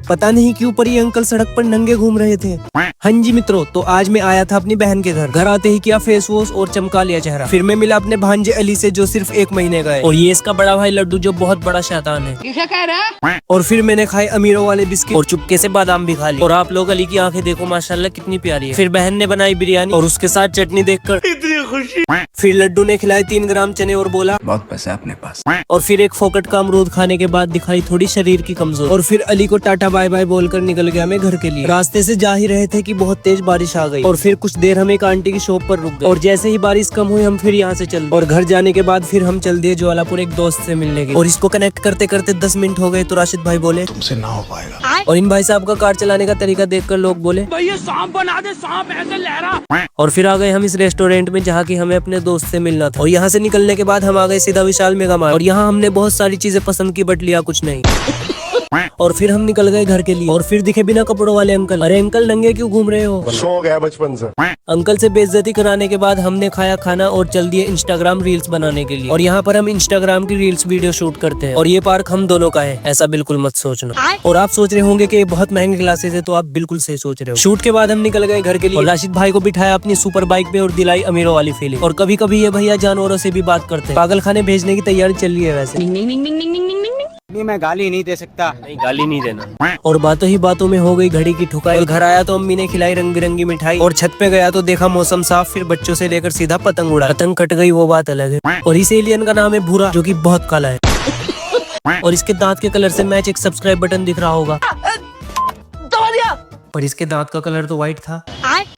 पता नहीं क्यों पर ये अंकल सड़क पर नंगे घूम रहे थे। हाँ जी मित्रों, तो आज मैं आया था अपनी बहन के घर आते ही किया फेस वॉश और चमका लिया चेहरा। फिर मैं मिला अपने भांजे अली से जो सिर्फ 1 महीने का है, और ये इसका बड़ा भाई लड्डू जो बहुत बड़ा शैतान है। किसे कह रहा है? और फिर मैंने खाए अमीरों वाले बिस्किट और चुपके से बादाम भी खा लिए। और आप लोग अली की आंखें देखो माशाल्लाह कितनी प्यारी है। फिर बहन ने बनाई बिरयानी और उसके साथ चटनी देखकर इतनी खुशी। फिर लड्डू ने खिलाए 3 ग्राम चने और बोला बहुत पैसा है अपने पास। और फिर एक फोकट का अमरूद खाने के बाद दिखाई थोड़ी शरीर की कमजोर। और फिर अली को टाटा बाय बाय बोलकर निकल गया मैं घर के लिए। रास्ते से जा ही रहे थे कि बहुत तेज बारिश आ गई और फिर कुछ देर हम एक आंटी की शॉप पर रुक गए। और जैसे ही बारिश कम हुई हम फिर यहाँ से चल दिए। और घर जाने के बाद फिर हम चल दिए ज्वालापुर एक दोस्त से मिलने के। और इसको कनेक्ट करते करते 10 मिनट हो गए तो राशिद भाई बोले तुमसे ना हो पाएगा। और इन भाई साहब का कार चलाने का तरीका देखकर लोग बोले भैया सांप बना दे, सांप ऐसे लहरा। और फिर आ गए हम इस रेस्टोरेंट में जहाँ की हमें अपने दोस्त से मिलना था। और यहाँ से निकलने के बाद हम आ गए सीधा विशाल मेगा मार्ट। और यहाँ हमने बहुत सारी चीजें पसंद की बट लिया कुछ नहीं। और फिर हम निकल गए घर के लिए। और फिर दिखे बिना कपड़ों वाले अंकल। अरे अंकल नंगे क्यों घूम रहे हो? शौक है बचपन से। अंकल से बेइज्जती कराने के बाद हमने खाया खाना और चल दिए इंस्टाग्राम रील्स बनाने के लिए। और यहाँ पर हम इंस्टाग्राम की रील्स वीडियो शूट करते हैं। और ये पार्क हम दोनों का है, ऐसा बिल्कुल मत सोचना। और आप सोच रहे होंगे कि ये बहुत महंगे क्लासेस है, तो आप बिल्कुल सही सोच रहे हो। शूट के बाद हम निकल गए घर के लिए। और राशिद भाई को बिठाया अपनी सुपर बाइक पे और दिलाई अमीरों वाली फीलिंग। और कभी कभी ये भैया जानवरों से भी बात करते हैं। पागल खाने भेजने की तैयारी चल रही है वैसे। नहीं, मैं गाली नहीं दे सकता। नहीं, गाली नहीं देना। और बातों ही बातों में हो गई घड़ी की ठुकाई। और घर आया तो अम्मी ने खिलाई रंग बिरंगी मिठाई। और छत पे गया तो देखा मौसम साफ। फिर बच्चों से लेकर सीधा पतंग उड़ा। पतंग कट गई वो बात अलग है। और इस एलियन का नाम है भूरा, जो कि बहुत काला है। और इसके दांत के कलर से मैच एक सब्सक्राइब बटन दिख रहा होगा, पर इसके दांत का कलर तो व्हाइट था।